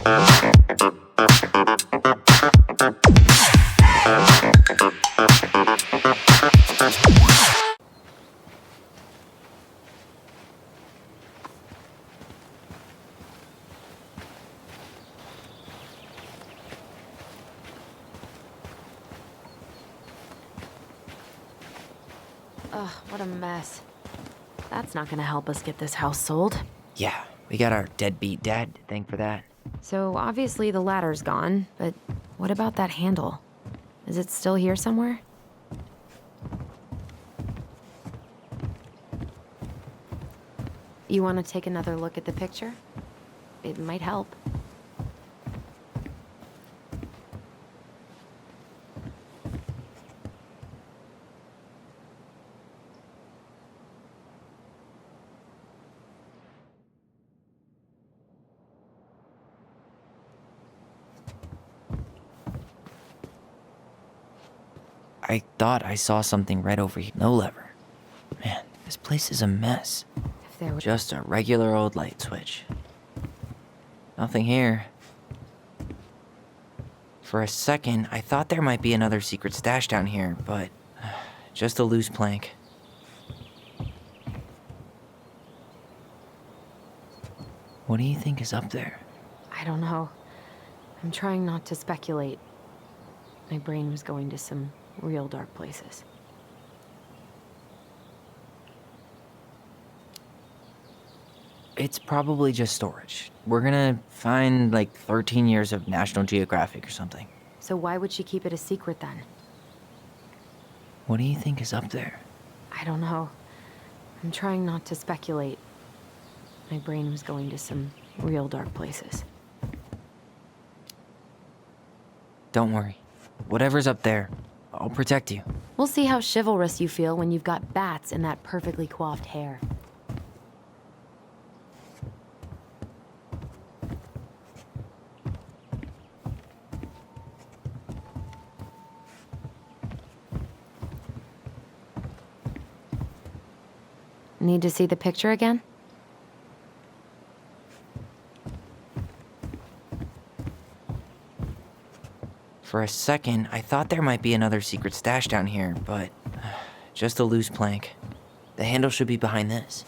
Ugh, what a mess. That's not gonna help us get this house sold. Yeah, we got our deadbeat dad to thank for that. So obviously the ladder's gone, but what about that handle? Is it still here somewhere? You want to take another look at the picture? It might help. I thought I saw something right over here. No lever. Man, this place is a mess. If there were Just a regular old light switch. Nothing here. For a second, I thought there might be another secret stash down here, but just a loose plank. What do you think is up there? I don't know. I'm trying not to speculate. My brain was going to some real dark places. It's probably just storage. We're gonna find like 13 years of National Geographic or something. So why would she keep it a secret then? What do you think is up there? I don't know. I'm trying not to speculate. My brain was going to some real dark places. Don't worry. Whatever's up there, I'll protect you. We'll see how chivalrous you feel when you've got bats in that perfectly coiffed hair. Need to see the picture again? For a second, I thought there might be another secret stash down here, but just a loose plank. The handle should be behind this.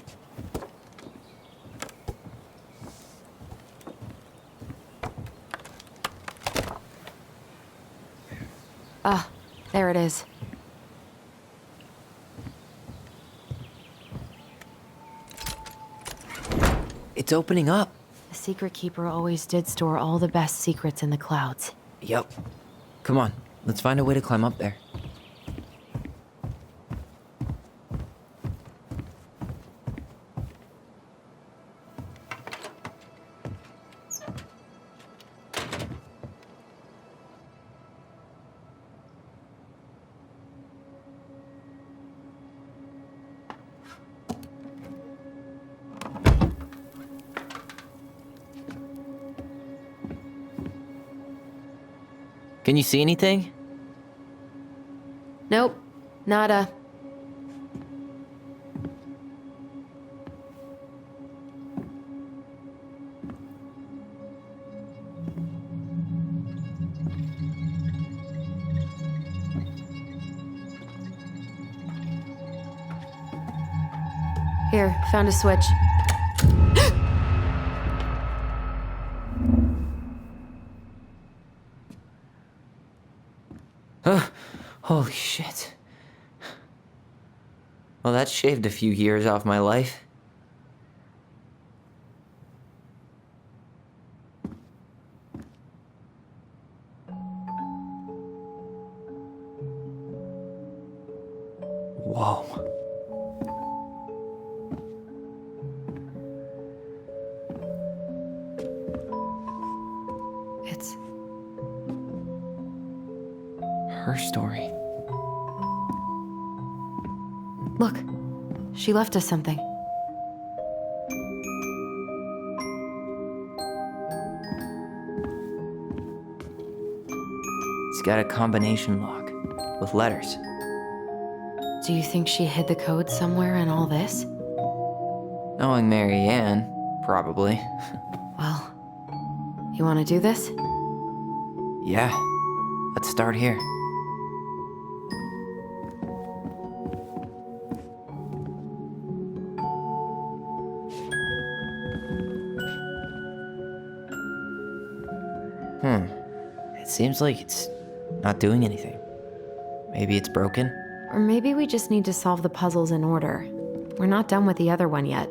Ah, there it is. It's opening up. The secret keeper always did store all the best secrets in the clouds. Yep. Come on, let's find a way to climb up there. Can you see anything? Nope, nada. Here, found a switch. Holy shit. Well, that shaved a few years off my life. Whoa. It's her story. Look, she left us something. It's got a combination lock with letters. Do you think she hid the code somewhere in all this? Knowing Mary Ann, probably. Well, You want to do this? Yeah, let's start here. It seems like it's not doing anything. Maybe it's broken? Or maybe we just need to solve the puzzles in order. We're not done with the other one yet.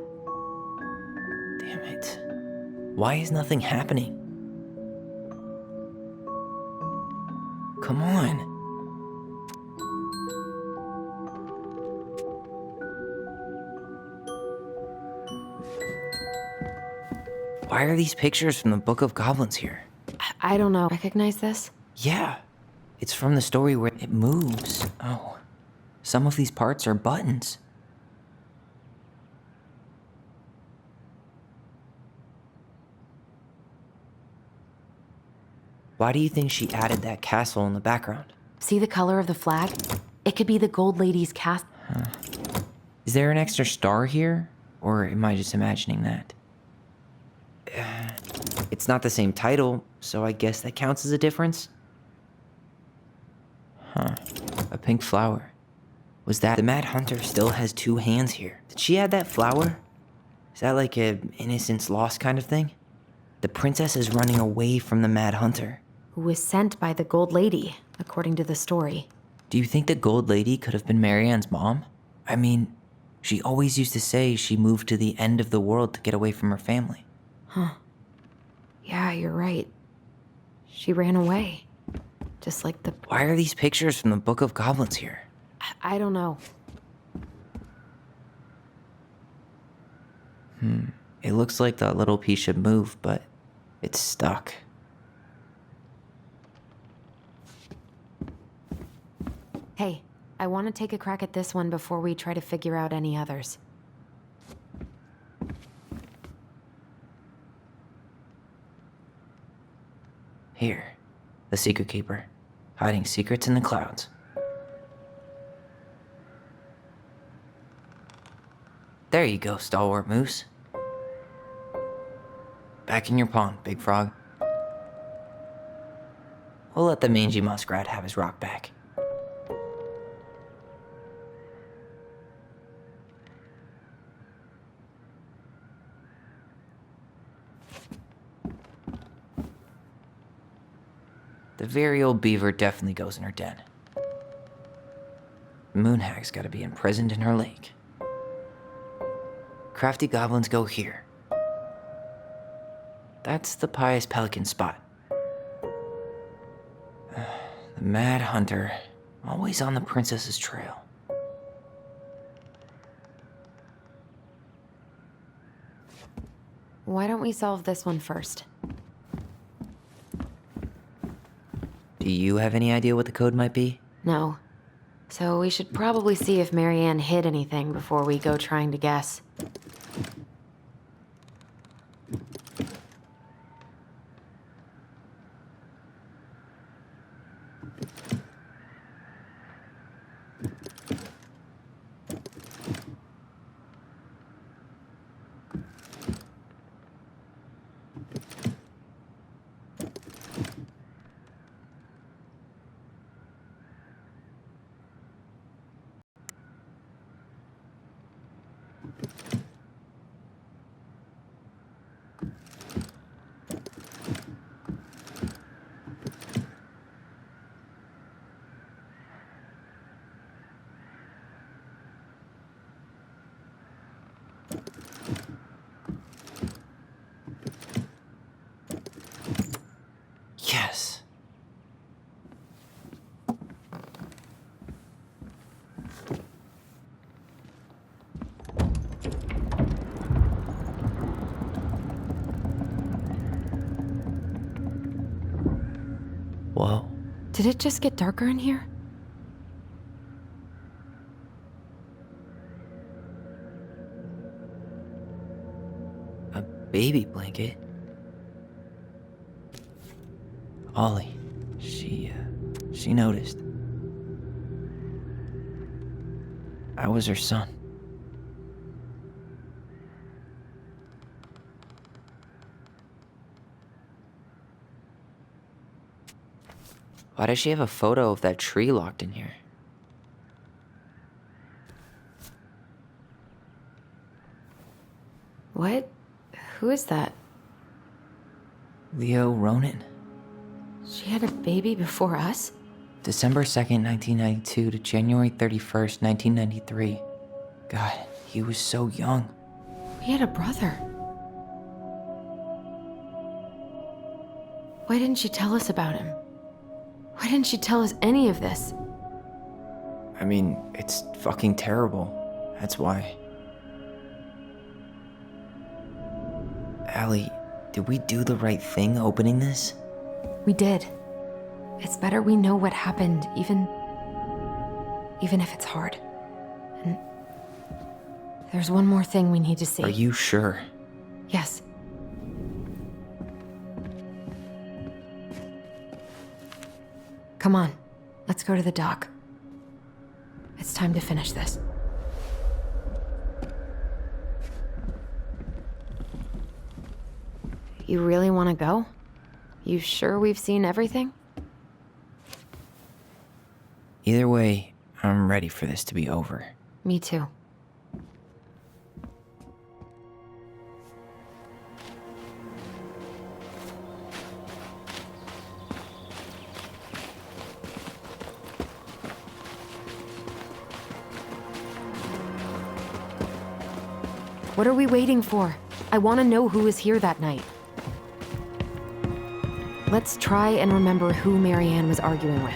Damn it. Why is nothing happening? Come on. Why are these pictures from the Book of Goblins here? I don't know. Recognize this? Yeah, it's from the story where it moves. Oh, some of these parts are buttons. Why do you think she added that castle in the background? See the color of the flag? It could be the Gold Lady's cast. Is there an extra star here? Or am I just imagining that? It's not the same title, so I guess that counts as a difference? A pink flower. Was that... The Mad Hunter still has two hands here. Did she add that flower? Is that like a innocence lost kind of thing? The princess is running away from the Mad Hunter. Who was sent by the Gold Lady, according to the story. Do you think the Gold Lady could have been Marianne's mom? I mean, she always used to say she moved to the end of the world to get away from her family. Yeah, you're right. She ran away. Just like the... Why are these pictures from the Book of Goblins here? I don't know. It looks like the little piece should move, but it's stuck. Hey, I want to take a crack at this one before we try to figure out any others. Here, the Secret Keeper, hiding secrets in the clouds. There you go, stalwart moose. Back in your pond, big frog. We'll let the mangy muskrat have his rock back. The very old beaver definitely goes in her den. The moonhag's gotta be imprisoned in her lake. Crafty goblins go here. That's the pious pelican spot. The Mad Hunter, always on the princess's trail. Why don't we solve this one first? Do you have any idea what the code might be? No. So we should probably see if Marianne hid anything before we go trying to guess. Yes. Whoa. Did it just get darker in here? A baby blanket? Ollie, she noticed. I was her son. Why does she have a photo of that tree locked in here? What? Who is that? Leo Ronan. She had a baby before us? December 2nd, 1992 to January 31st, 1993. God, he was so young. We had a brother. Why didn't she tell us about him? Why didn't she tell us any of this? I mean, it's fucking terrible. That's why. Allie, did we do the right thing opening this? We did. It's better we know what happened, even if it's hard. And there's one more thing we need to see. Are you sure? Yes. Come on, let's go to the dock. It's time to finish this. You really want to go? You sure we've seen everything? Either way, I'm ready for this to be over. Me too. What are we waiting for? I want to know who was here that night. Let's try and remember who Marianne was arguing with.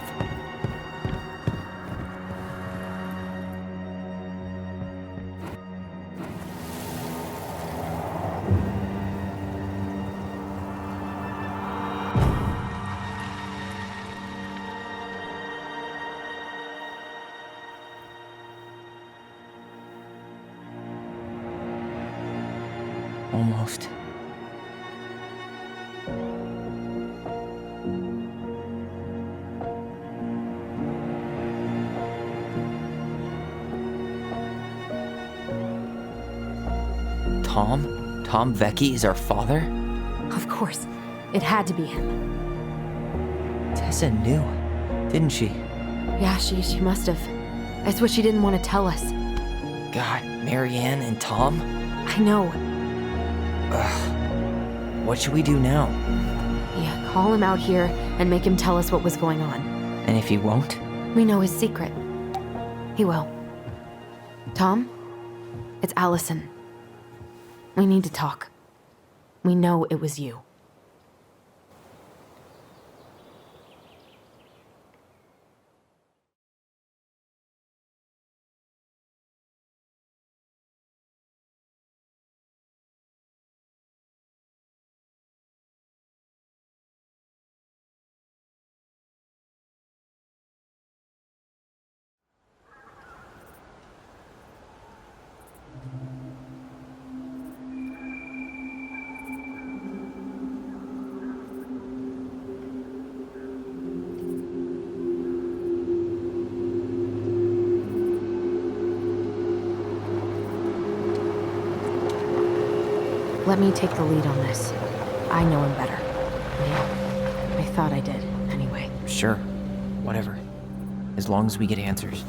Almost. Tom? Tom Vecchi is our father? Of course. It had to be him. Tessa knew, didn't she? Yeah, she must have. That's what she didn't want to tell us. God, Marianne and Tom? I know. Ugh. What should we do now? Yeah, call him out here and make him tell us what was going on. And if he won't? We know his secret. He will. Tom? It's Allison. We need to talk. We know it was you. Let me take the lead on this. I know him better. I thought I did, anyway. Sure. Whatever. As long as we get answers.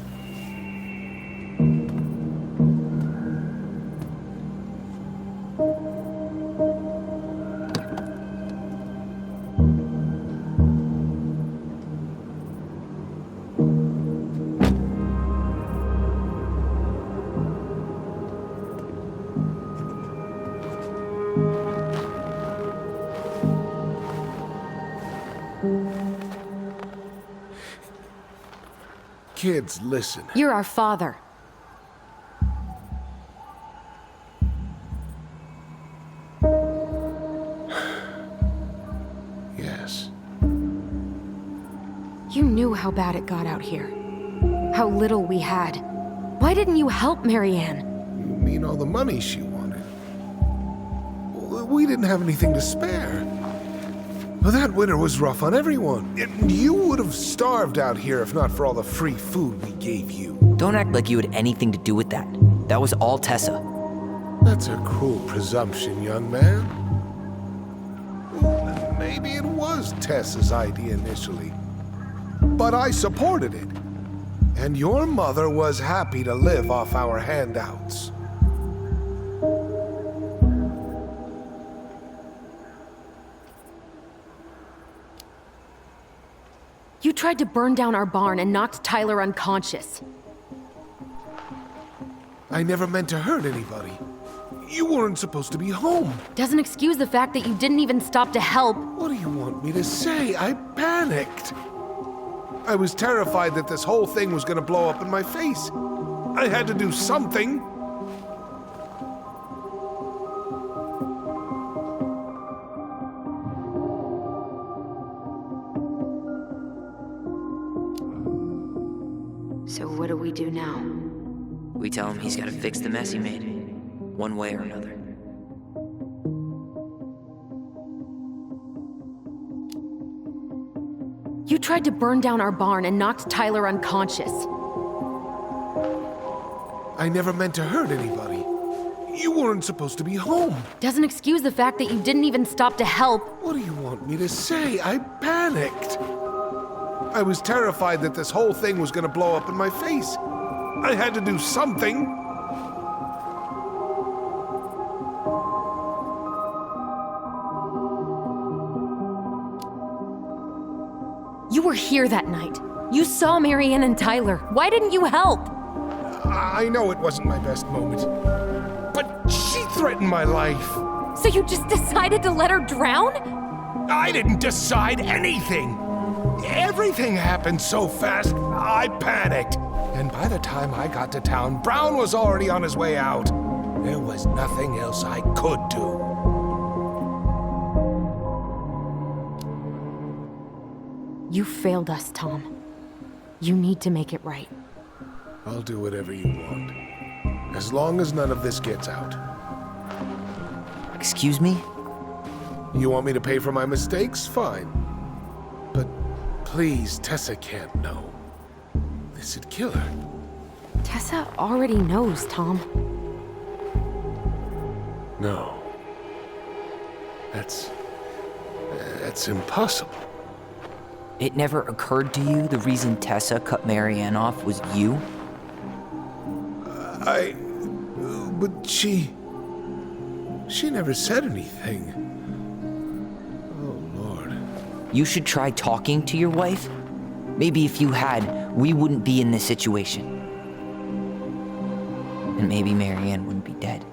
Kids, listen. You're our father. Yes. You knew how bad it got out here. How little we had. Why didn't you help Marianne? You mean all the money she wanted? Well, we didn't have anything to spare. Well, that winter was rough on everyone. You would have starved out here if not for all the free food we gave you. Don't act like you had anything to do with that. That was all Tessa. That's a cruel presumption, young man. Well, maybe it was Tessa's idea initially. but I supported it. And your mother was happy to live off our handouts. You tried to burn down our barn and knocked Tyler unconscious. I never meant to hurt anybody. You weren't supposed to be home. Doesn't excuse the fact that you didn't even stop to help. What do you want me to say? I panicked. I was terrified that this whole thing was gonna blow up in my face. I had to do something. So what do we do now? We tell him he's gotta fix the mess he made, one way or another. You tried to burn down our barn and knocked Tyler unconscious. I never meant to hurt anybody. You weren't supposed to be home. Doesn't excuse the fact that you didn't even stop to help. What do you want me to say? I panicked. I was terrified that this whole thing was gonna blow up in my face. I had to do something. You were here that night. You saw Marianne and Tyler. Why didn't you help? I know it wasn't my best moment, but she threatened my life. So you just decided to let her drown? I didn't decide anything. Everything happened so fast, I panicked. And by the time I got to town, Brown was already on his way out. There was nothing else I could do. You failed us, Tom. You need to make it right. I'll do whatever you want, as long as none of this gets out. Excuse me? You want me to pay for my mistakes? Fine. But please, Tessa can't know. This'd kill her. Tessa already knows, Tom. No. That's impossible. It never occurred to you the reason Tessa cut Marianne off was you? But she never said anything. Oh, Lord. You should try talking to your wife. Maybe if you had, we wouldn't be in this situation. And maybe Marianne wouldn't be dead.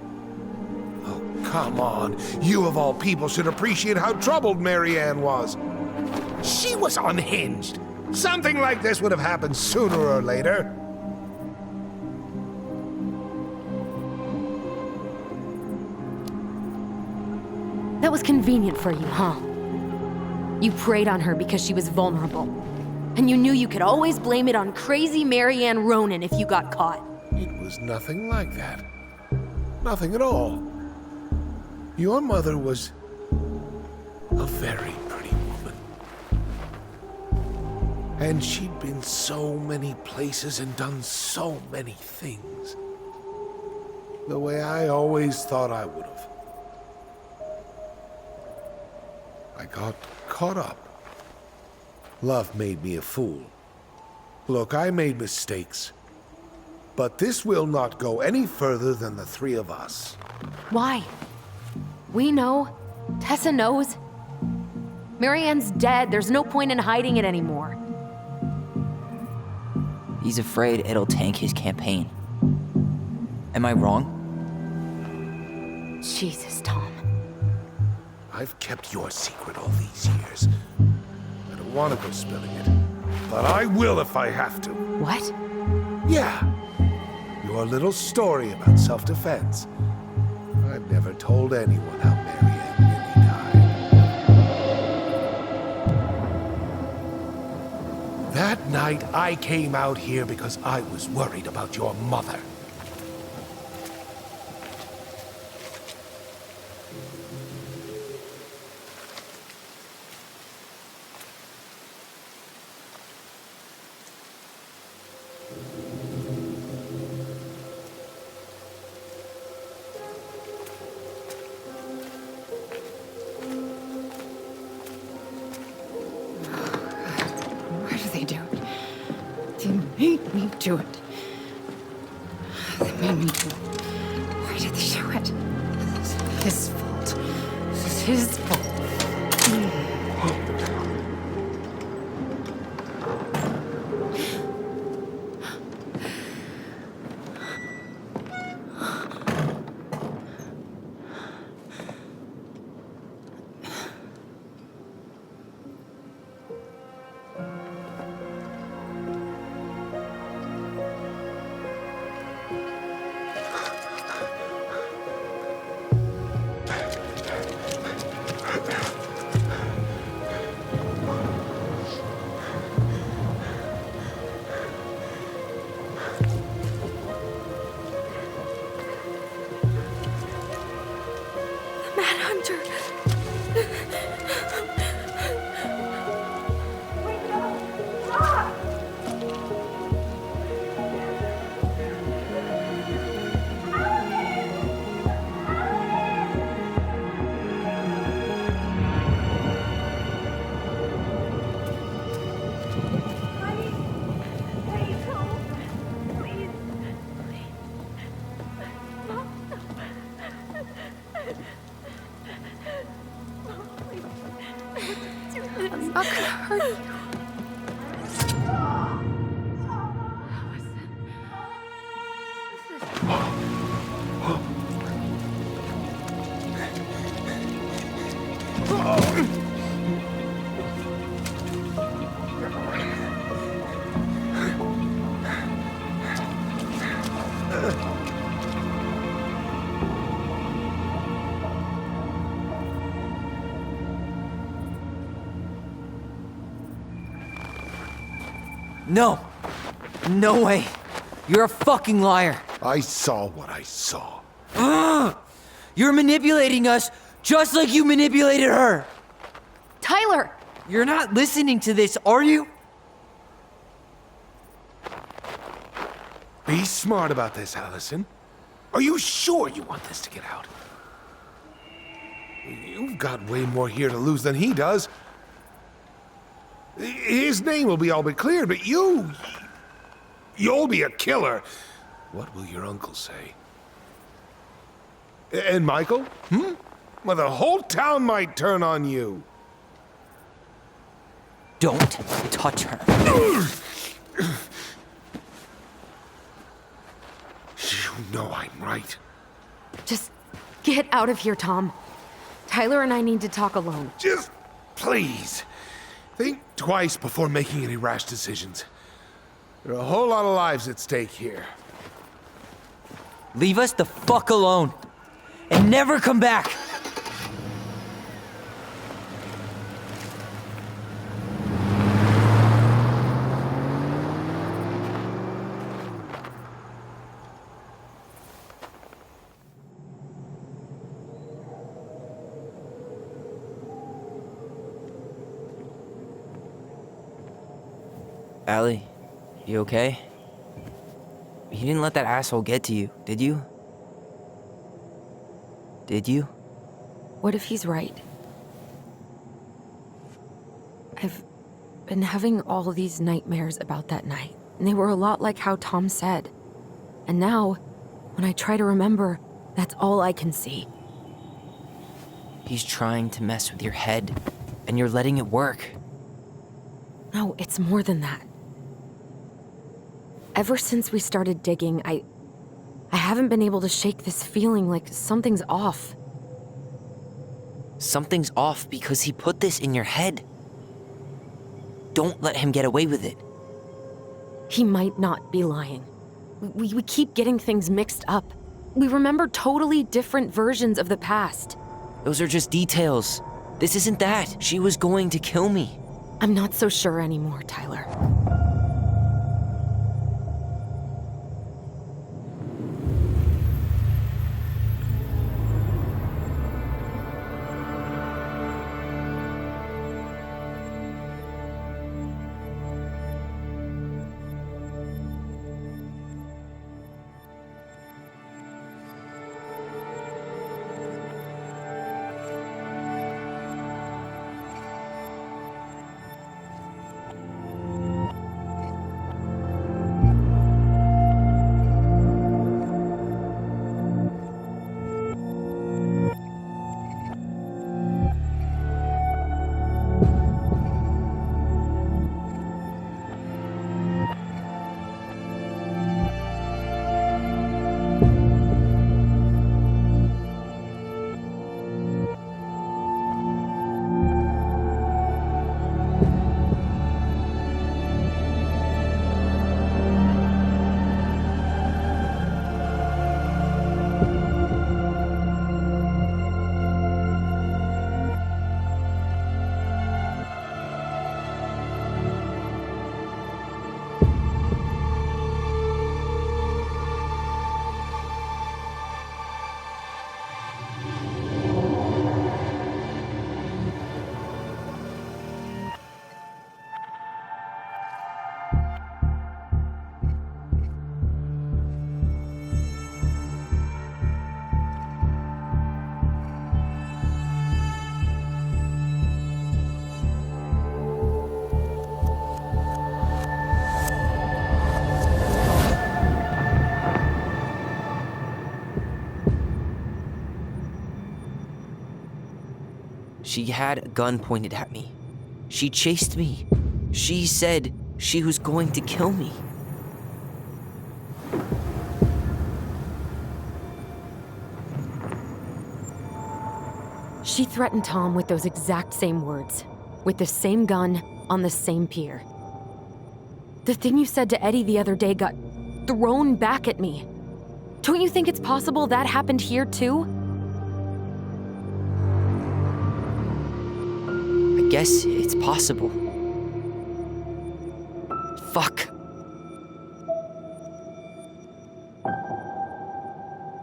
Oh, come on. You of all people should appreciate how troubled Marianne was. She was unhinged. Something like this would have happened sooner or later. That was convenient for you, huh? You preyed on her because she was vulnerable. And you knew you could always blame it on crazy Marianne Ronan if you got caught. It was nothing like that. Nothing at all. Your mother was a very pretty woman. And she'd been so many places and done so many things. The way I always thought I would have. I got caught up. Love made me a fool. Look, I made mistakes. But this will not go any further than the three of us. Why? We know. Tessa knows. Marianne's dead. There's no point in hiding it anymore. He's afraid it'll tank his campaign. Am I wrong? Jesus, Tom. I've kept your secret all these years. I don't want to go spilling it, but I will if I have to. What? Yeah. Your little story about self-defense. I've never told anyone how Marianne really died. That night, I came out here because I was worried about your mother. What are they doing? me do it. They made me do it. Why did they do it? This is his fault. This is his fault. I'm not gonna hurt you. No! No way! You're a fucking liar! I saw what I saw. You're manipulating us just like you manipulated her! Tyler! You're not listening to this, are you? Be smart about this, Allison. Are you sure you want this to get out? You've got way more here to lose than he does. His name will be all but cleared, but you'll be a killer. What will your uncle say? And Michael? Well, the whole town might turn on you. Don't touch her. You know I'm right. Just get out of here, Tom. Tyler and I need to talk alone. Just please. Think twice before making any rash decisions. There are a whole lot of lives at stake here. Leave us the fuck alone. And never come back. Allie, you okay? You didn't let that asshole get to you, did you? Did you? What if he's right? I've been having all these nightmares about that night, and they were a lot like how Tom said. And now, when I try to remember, that's all I can see. He's trying to mess with your head, and you're letting it work. No, it's more than that. Ever since we started digging, I haven't been able to shake this feeling like something's off. Something's off because he put this in your head. Don't let him get away with it. He might not be lying. We keep getting things mixed up. We remember totally different versions of the past. Those are just details. This isn't that. She was going to kill me. I'm not so sure anymore, Tyler. She had a gun pointed at me. She chased me. She said she was going to kill me. She threatened Tom with those exact same words, with the same gun, on the same pier. The thing you said to Eddie the other day got thrown back at me. Don't you think it's possible that happened here too? I guess it's possible. Fuck.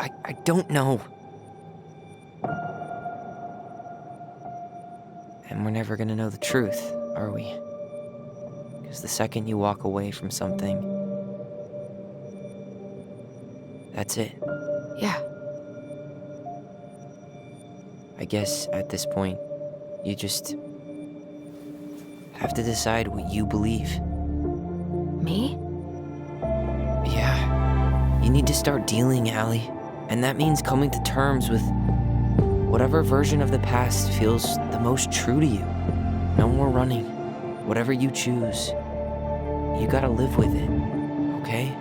I don't know. And we're never gonna know the truth, are we? Because the second you walk away from something, that's it. Yeah. I guess at this point, you just have to decide what you believe. Me? Yeah. You need to start dealing, Allie. And that means coming to terms with whatever version of the past feels the most true to you. No more running. Whatever you choose, you gotta live with it, okay?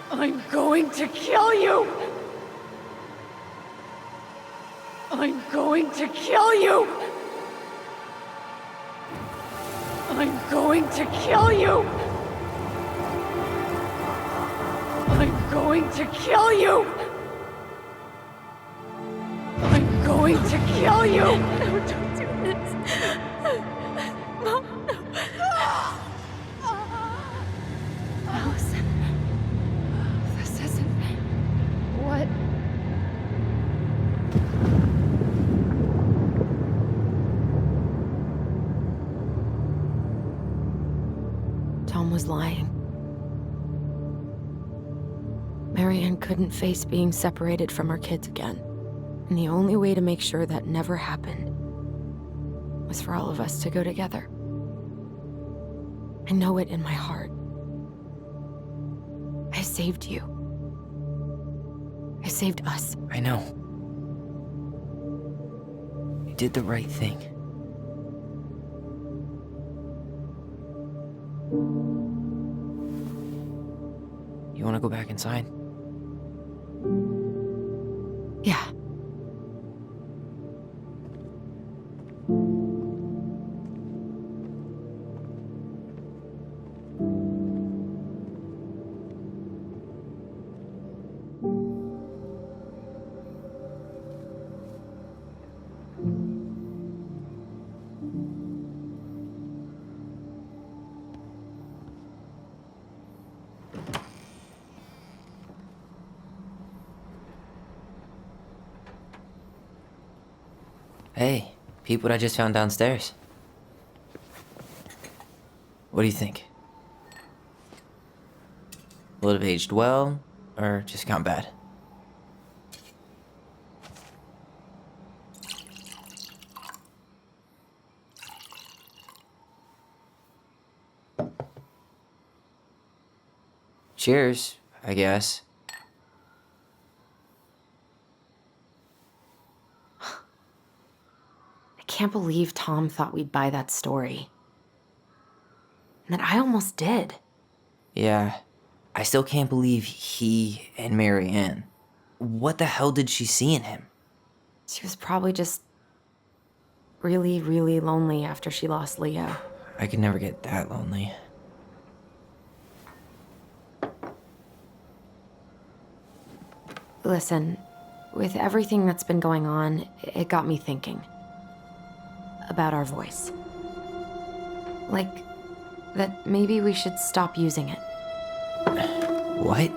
I'm going to kill you! I'm going to kill you! I'm going to kill you! I'm going to kill you! I'm going to kill you! No, don't do this. Mom, no. Allison. This isn't... What? Tom was lying. Marianne couldn't face being separated from her kids again. And the only way to make sure that never happened was for all of us to go together. I know it in my heart. I saved you. I saved us. I know. You did the right thing. You want to go back inside? Yeah. Hey, peep what I just found downstairs. What do you think? Will it have aged well, or just gone bad? Cheers, I guess. I can't believe Tom thought we'd buy that story. And that I almost did. Yeah, I still can't believe he and Marianne. What the hell did she see in him? She was probably just really, really lonely after she lost Leo. I could never get that lonely. Listen, with everything that's been going on, it got me thinking about our voice. Like, that maybe we should stop using it. What?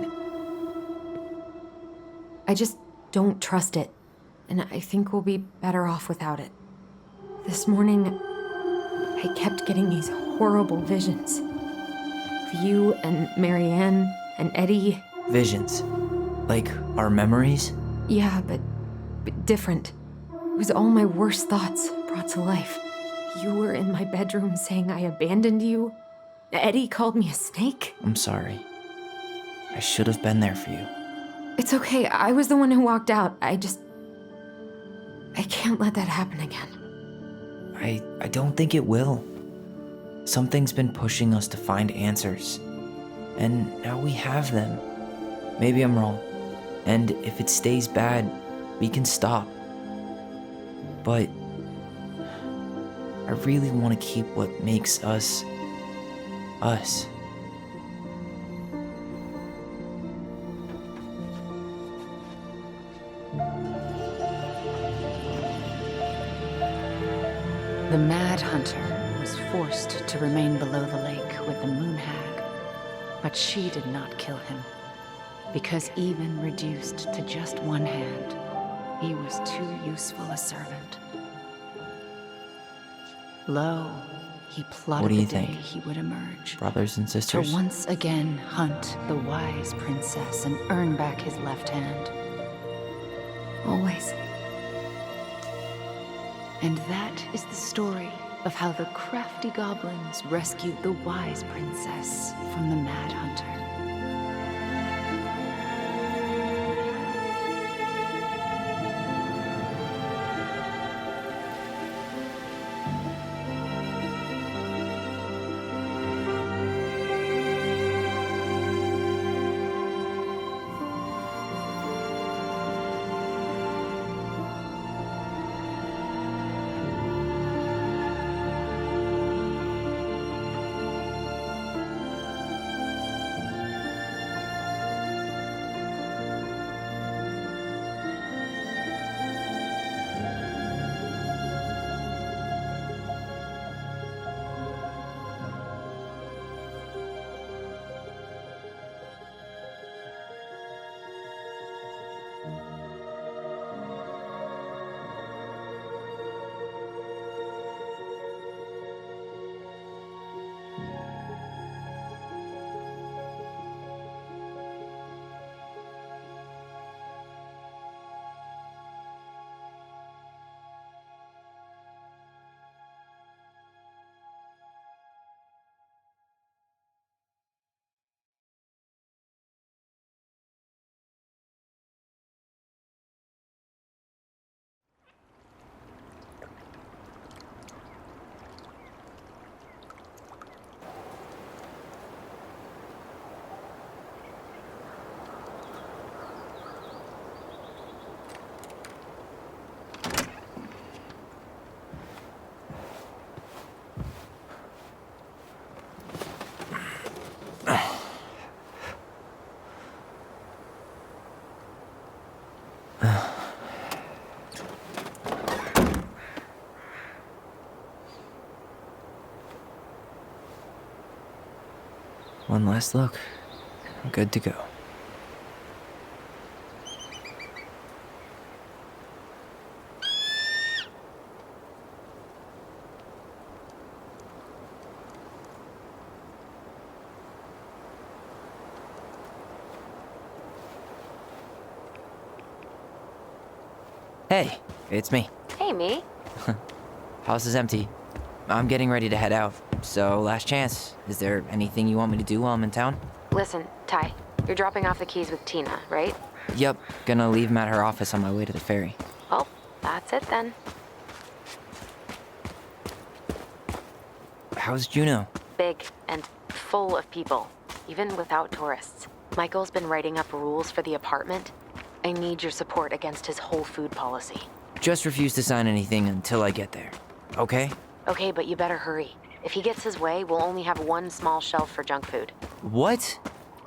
I just don't trust it, and I think we'll be better off without it. This morning, I kept getting these horrible visions of you and Marianne and Eddie. Visions. Like our memories? Yeah, but different. It was all my worst thoughts brought to life. You were in my bedroom saying I abandoned you. Eddie called me a snake. I'm sorry. I should have been there for you. It's okay, I was the one who walked out. I can't let that happen again. I don't think it will. Something's been pushing us to find answers. And now we have them. Maybe I'm wrong. And if it stays bad, we can stop. But I really want to keep what makes us, us. The Mad Hunter was forced to remain below the lake with the Moon Hag, but she did not kill him, because even reduced to just one hand, he was too useful a servant. Lo, he plotted What do you the day think? he would emerge, Brothers and sisters? to once again hunt the wise princess and earn back his left hand. Always. And that is the story of how the crafty goblins rescued the wise princess from the Mad Hunter. One last look. I'm good to go. Hey, it's me. Hey, me. House is empty. I'm getting ready to head out. So, last chance. Is there anything you want me to do while I'm in town? Listen, Ty, you're dropping off the keys with Tina, right? Yep, gonna leave 'em at her office on my way to the ferry. Well, that's it then. How's Juno? Big and full of people, even without tourists. Michael's been writing up rules for the apartment. I need your support against his whole food policy. Just refuse to sign anything until I get there. Okay? Okay, but you better hurry. If he gets his way, we'll only have one small shelf for junk food. What?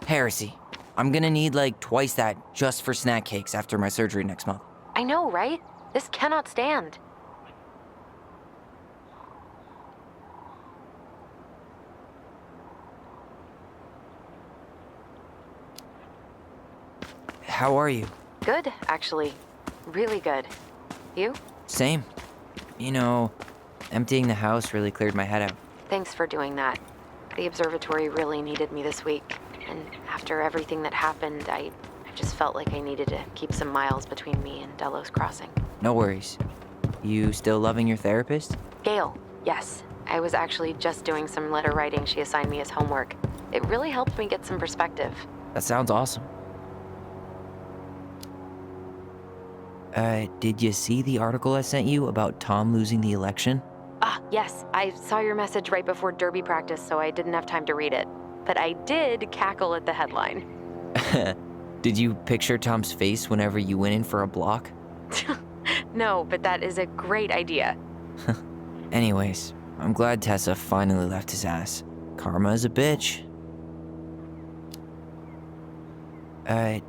Heresy. I'm gonna need like twice that just for snack cakes after my surgery next month. I know, right? This cannot stand. How are you? Good, actually. Really good. You? Same. You know, emptying the house really cleared my head out. Thanks for doing that. The observatory really needed me this week. And after everything that happened, I I just felt like I needed to keep some miles between me and Delos Crossing. No worries. You still loving your therapist? Gail, yes. I was actually just doing some letter writing she assigned me as homework. It really helped me get some perspective. That sounds awesome. Did you see the article I sent you about Tom losing the election? Ah, yes. I saw your message right before derby practice, so I didn't have time to read it. But I did cackle at the headline. Did you picture Tom's face whenever you went in for a block? No, but that is a great idea. Anyways, I'm glad Tessa finally left his ass. Karma is a bitch.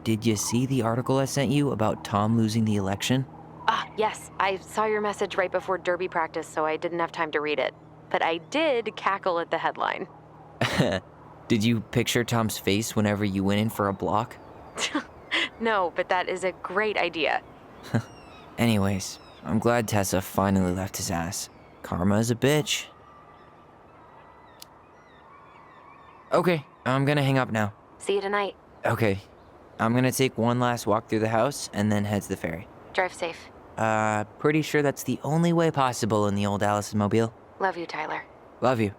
Did you see the article I sent you about Tom losing the election? Ah, yes. I saw your message right before derby practice, so I didn't have time to read it. But I did cackle at the headline. Did you picture Tom's face whenever you went in for a block? No, but that is a great idea. Anyways, I'm glad Tessa finally left his ass. Karma is a bitch. Okay, I'm gonna hang up now. See you tonight. Okay, I'm gonna take one last walk through the house and then head to the ferry. Drive safe. Pretty sure that's the only way possible in the old Allison mobile. Love you, Tyler. Love you.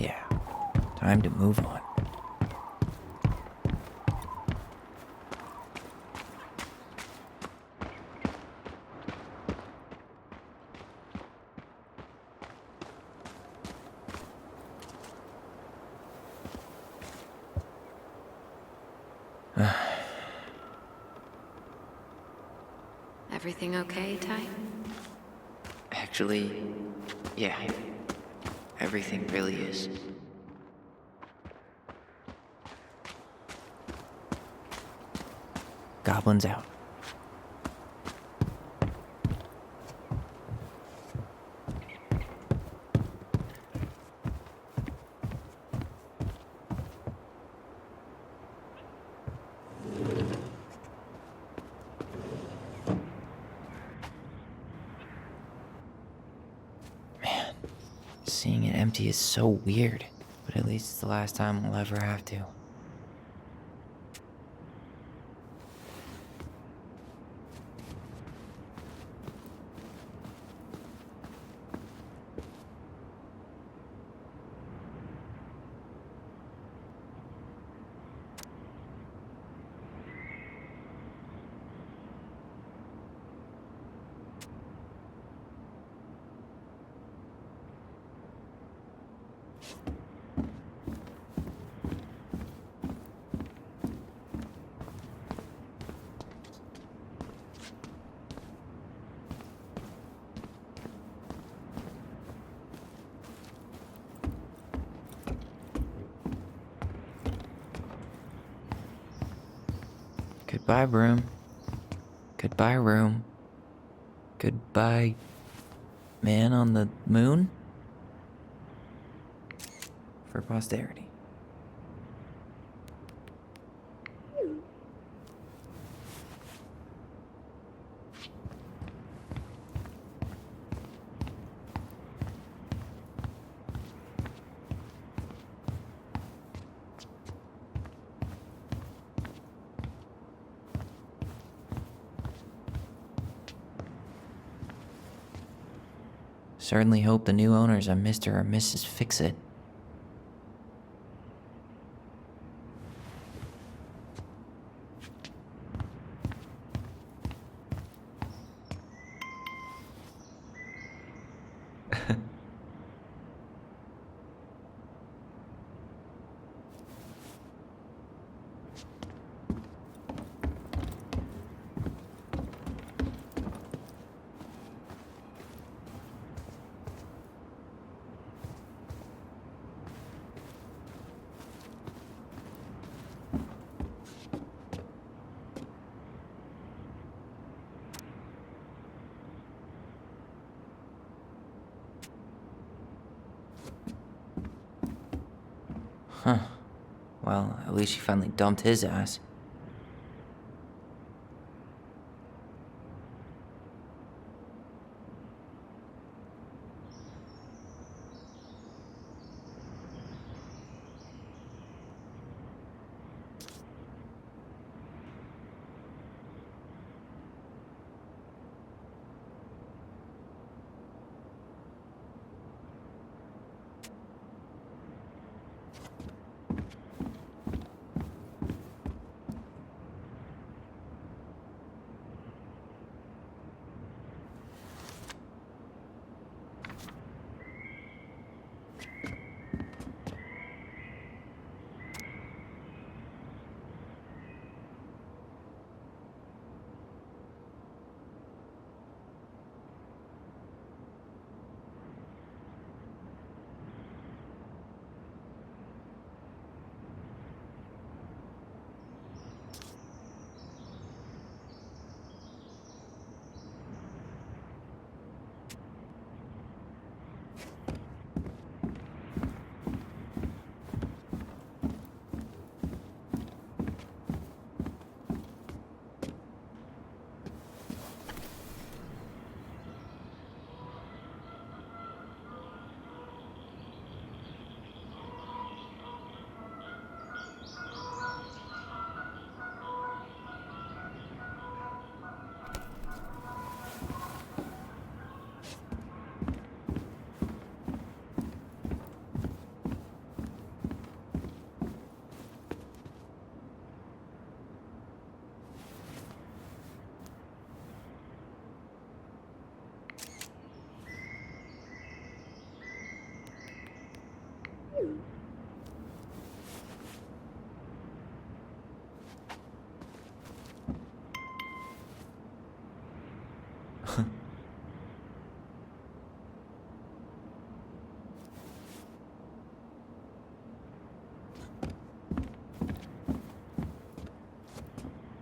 Yeah, time to move on. Everything okay, Ty? Actually, yeah. Everything really is. Goblins out. Man, seeing it empty is so weird, but at least it's the last time I'll ever have to. Goodbye, room. Goodbye, room. Goodbye, man on the moon? For posterity. Certainly hope the new owners are Mr. or Mrs. Fix-It. Well, at least she finally dumped his ass.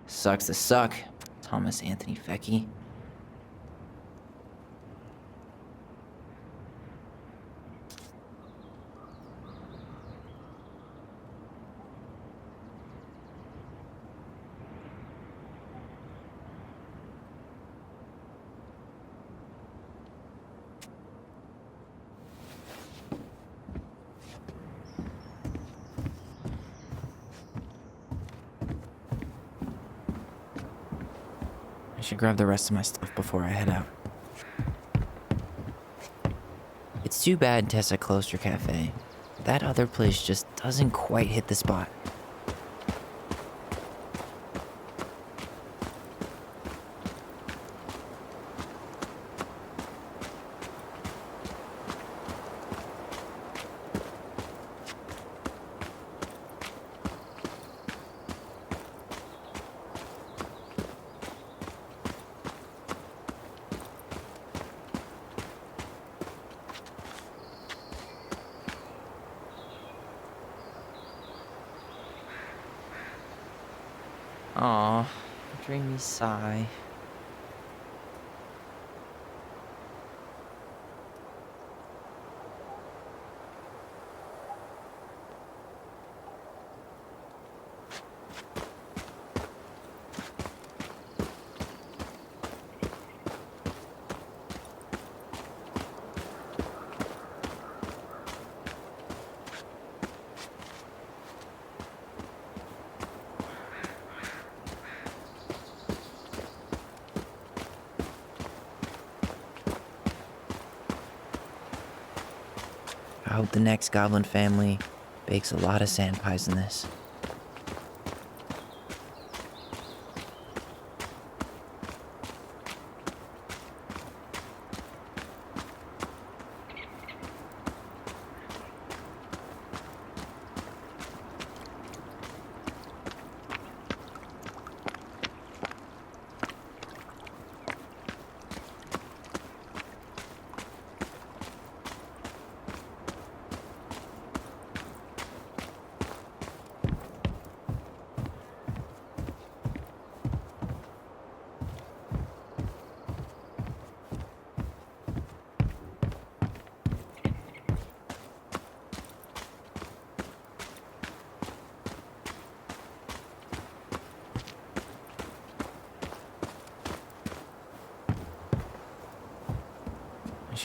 Sucks to suck, Thomas Anthony Fecky. I should grab the rest of my stuff before I head out. It's too bad Tessa closed her cafe. That other place just doesn't quite hit the spot. Aw, dreamy sigh. I hope the next goblin family bakes a lot of sand pies in this.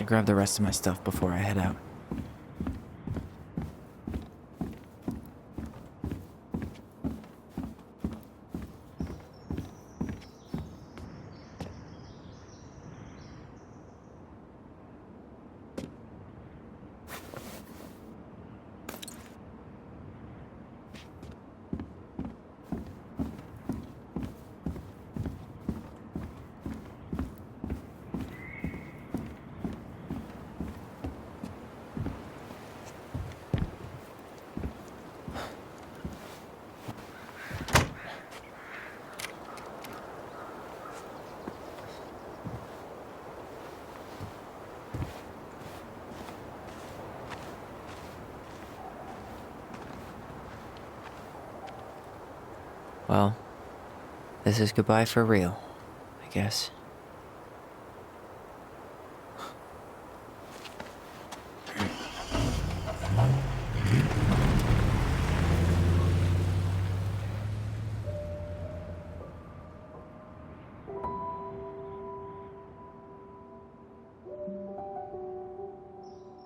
should grab the rest of my stuff before I head out. Well, this is goodbye for real, I guess.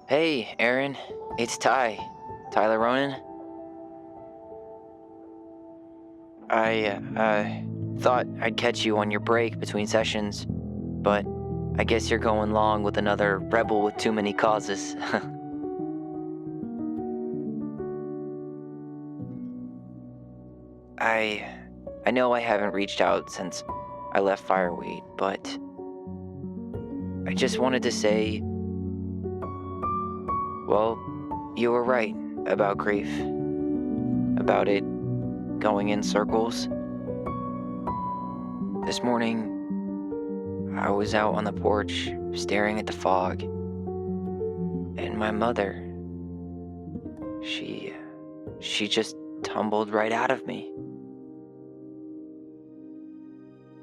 Hey, Aaron. It's Tylor Ronan. I thought I'd catch you on your break between sessions, but I guess you're going along with another rebel with too many causes. I know I haven't reached out since I left Fireweight, but I just wanted to say, well, you were right about grief, about it going in circles. This morning, I was out on the porch staring at the fog, and my mother, she just tumbled right out of me.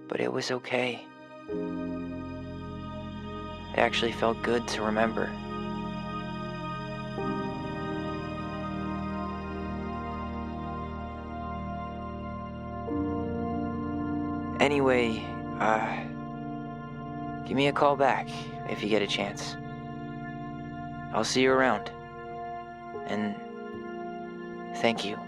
But it was okay. It actually felt good to remember. Anyway, give me a call back if you get a chance. I'll see you around. And thank you.